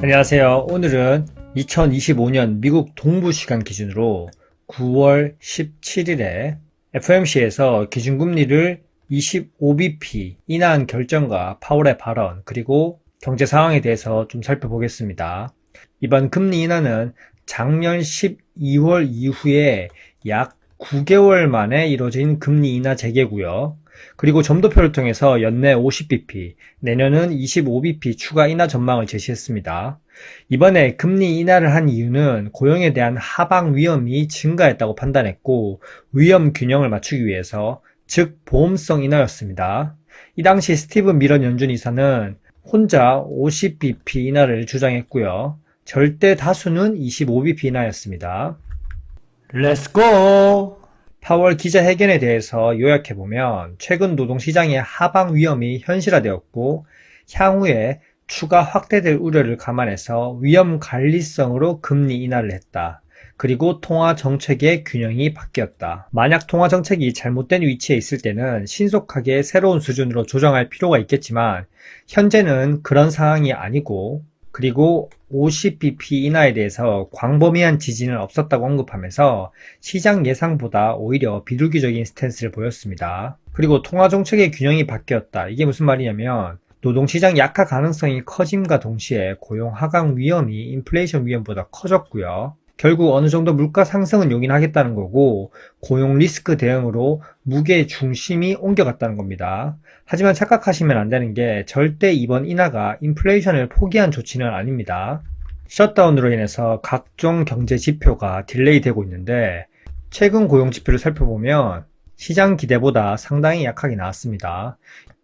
안녕하세요. 오늘은 2025년 미국 동부 시간 기준으로 9월 17일에 FOMC에서 기준금리를 25bp 인하한 결정과 파월의 발언, 그리고 경제 상황에 대해서 좀 살펴보겠습니다. 이번 금리 인하는 작년 12월 이후에 약 9개월 만에 이뤄진 금리 인하 재개고요. 그리고 점도표를 통해서 연내 50bp, 내년은 25bp 추가 인하 전망을 제시했습니다. 이번에 금리 인하를 한 이유는 고용에 대한 하방 위험이 증가했다고 판단했고, 위험 균형을 맞추기 위해서, 즉 보험성 인하였습니다. 이 당시 스티븐 밀런 연준 이사는 혼자 50bp 인하를 주장했고요. 절대 다수는 25bp 인하였습니다. 렛츠고! 파월 기자회견에 대해서 요약해보면 최근 노동시장의 하방 위험이 현실화되었고 향후에 추가 확대될 우려를 감안해서 위험 관리성으로 금리 인하를 했다. 그리고 통화 정책의 균형이 바뀌었다. 만약 통화 정책이 잘못된 위치에 있을 때는 신속하게 새로운 수준으로 조정할 필요가 있겠지만 현재는 그런 상황이 아니고, 그리고 50bp 인하에 대해서 광범위한 지지는 없었다고 언급하면서 시장 예상보다 오히려 비둘기적인 스탠스를 보였습니다. 그리고 통화정책의 균형이 바뀌었다. 이게 무슨 말이냐면 노동시장 약화 가능성이 커짐과 동시에 고용 하강 위험이 인플레이션 위험보다 커졌고요. 결국 어느 정도 물가 상승은 용인하겠다는 거고 고용 리스크 대응으로 무게 중심이 옮겨갔다는 겁니다. 하지만 착각하시면 안 되는 게 절대 이번 인하가 인플레이션을 포기한 조치는 아닙니다. 셧다운으로 인해서 각종 경제 지표가 딜레이 되고 있는데 최근 고용 지표를 살펴보면 시장 기대보다 상당히 약하게 나왔습니다.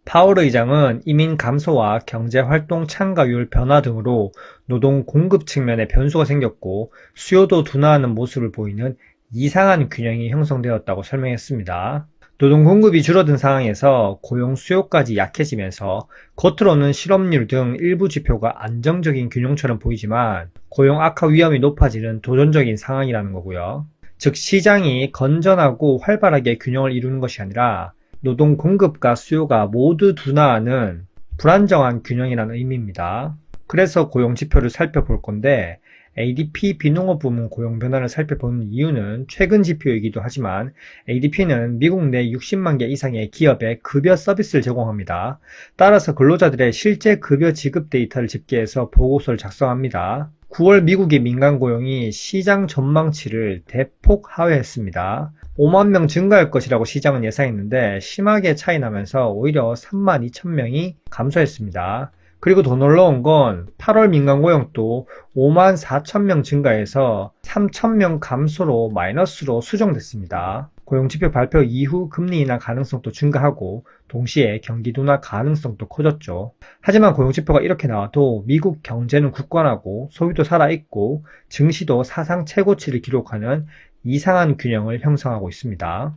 파월 의장은 이민 감소와 경제활동 참가율 변화 등으로 노동 공급 측면에 변수가 생겼고 수요도 둔화하는 모습을 보이는 이상한 균형이 형성되었다고 설명했습니다. 노동 공급이 줄어든 상황에서 고용 수요까지 약해지면서 겉으로는 실업률 등 일부 지표가 안정적인 균형처럼 보이지만 고용 악화 위험이 높아지는 도전적인 상황이라는 거고요. 즉 시장이 건전하고 활발하게 균형을 이루는 것이 아니라 노동 공급과 수요가 모두 둔화하는 불안정한 균형이라는 의미입니다. 그래서 고용 지표를 살펴볼 건데 ADP 비농업 부문 고용 변화를 살펴보는 이유는 최근 지표이기도 하지만 ADP는 미국 내 60만 개 이상의 기업에 급여 서비스를 제공합니다. 따라서 근로자들의 실제 급여 지급 데이터를 집계해서 보고서를 작성합니다. 9월 미국의 민간 고용이 시장 전망치를 대폭 하회했습니다. 5만 명 증가할 것이라고 시장은 예상했는데 심하게 차이 나면서 오히려 3만 2천 명이 감소했습니다. 그리고 더 놀라운 건 8월 민간 고용도 5만 4천 명 증가해서 3천 명 감소로 마이너스로 수정됐습니다. 고용지표 발표 이후 금리 인하 가능성도 증가하고 동시에 경기 둔화 가능성도 커졌죠. 하지만 고용지표가 이렇게 나와도 미국 경제는 굳건하고 소비도 살아있고 증시도 사상 최고치를 기록하는 이상한 균형을 형성하고 있습니다.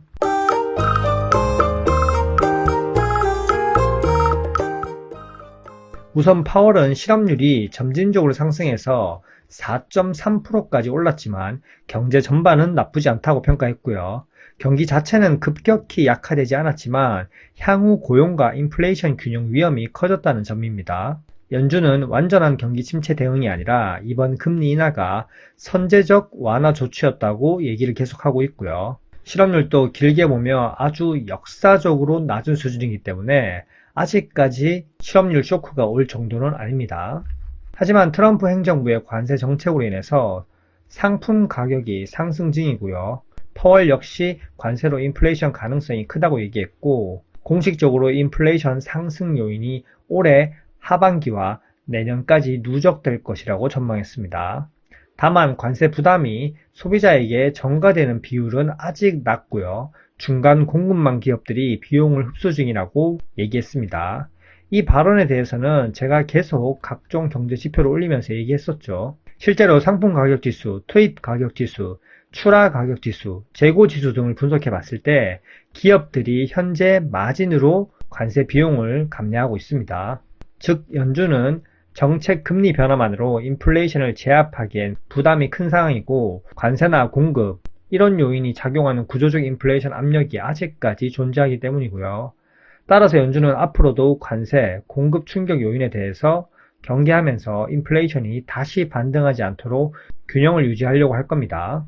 우선 파월은 실업률이 점진적으로 상승해서 4.3%까지 올랐지만 경제 전반은 나쁘지 않다고 평가했고요. 경기 자체는 급격히 약화되지 않았지만 향후 고용과 인플레이션 균형 위험이 커졌다는 점입니다. 연준은 완전한 경기 침체 대응이 아니라 이번 금리 인하가 선제적 완화 조치였다고 얘기를 계속하고 있고요. 실업률도 길게 보면 아주 역사적으로 낮은 수준이기 때문에 아직까지 실업률 쇼크가 올 정도는 아닙니다. 하지만 트럼프 행정부의 관세 정책으로 인해서 상품 가격이 상승 중이고요. 파월 역시 관세로 인플레이션 가능성이 크다고 얘기했고 공식적으로 인플레이션 상승 요인이 올해 하반기와 내년까지 누적될 것이라고 전망했습니다. 다만 관세 부담이 소비자에게 전가되는 비율은 아직 낮고요. 중간 공급망 기업들이 비용을 흡수 중이라고 얘기했습니다. 이 발언에 대해서는 제가 계속 각종 경제 지표를 올리면서 얘기했었죠. 실제로 상품 가격 지수, 투입 가격 지수, 출하 가격 지수, 재고 지수 등을 분석해 봤을 때 기업들이 현재 마진으로 관세 비용을 감내하고 있습니다. 즉 연준은 정책 금리 변화만으로 인플레이션을 제압하기엔 부담이 큰 상황이고 관세나 공급, 이런 요인이 작용하는 구조적 인플레이션 압력이 아직까지 존재하기 때문이고요. 따라서 연준은 앞으로도 관세, 공급 충격 요인에 대해서 경계하면서 인플레이션이 다시 반등하지 않도록 균형을 유지하려고 할 겁니다.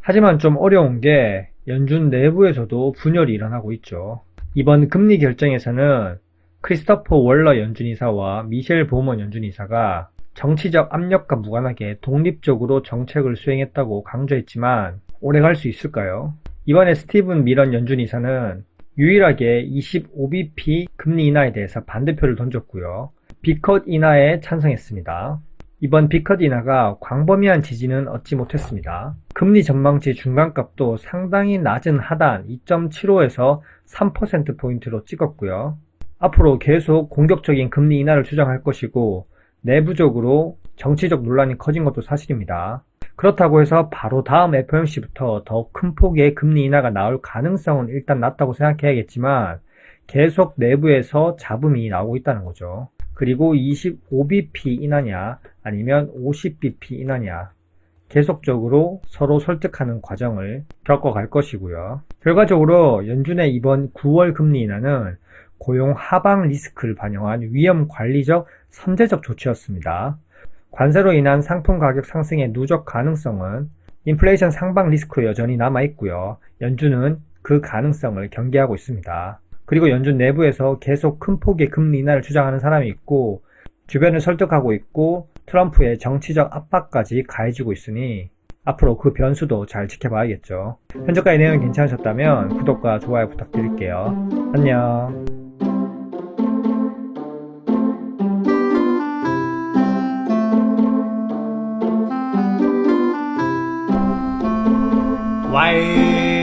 하지만 좀 어려운 게 연준 내부에서도 분열이 일어나고 있죠. 이번 금리 결정에서는 크리스토퍼 월러 연준이사와 미셸 보먼 연준이사가 정치적 압력과 무관하게 독립적으로 정책을 수행했다고 강조했지만 오래 갈 수 있을까요? 이번에 스티븐 밀런 연준이사는 유일하게 25bp 금리 인하에 대해서 반대표를 던졌고요. B컷 인하에 찬성했습니다. 이번 B컷 인하가 광범위한 지지는 얻지 못했습니다. 금리 전망치 중간값도 상당히 낮은 하단 2.75에서 3%포인트로 찍었고요. 앞으로 계속 공격적인 금리 인하를 주장할 것이고 내부적으로 정치적 논란이 커진 것도 사실입니다. 그렇다고 해서 바로 다음 FOMC부터 더 큰 폭의 금리 인하가 나올 가능성은 일단 낮다고 생각해야겠지만 계속 내부에서 잡음이 나오고 있다는 거죠. 그리고 25bp 인하냐 아니면 50bp 인하냐 계속적으로 서로 설득하는 과정을 겪어갈 것이고요. 결과적으로 연준의 이번 9월 금리 인하는 고용 하방 리스크를 반영한 위험 관리적 선제적 조치였습니다. 관세로 인한 상품 가격 상승의 누적 가능성은 인플레이션 상방 리스크 여전히 남아있고요. 연준은 그 가능성을 경계하고 있습니다. 그리고 연준 내부에서 계속 큰 폭의 금리 인하를 주장하는 사람이 있고 주변을 설득하고 있고 트럼프의 정치적 압박까지 가해지고 있으니 앞으로 그 변수도 잘 지켜봐야겠죠. 현재까지 내용이 괜찮으셨다면 구독과 좋아요 부탁드릴게요. 안녕. Why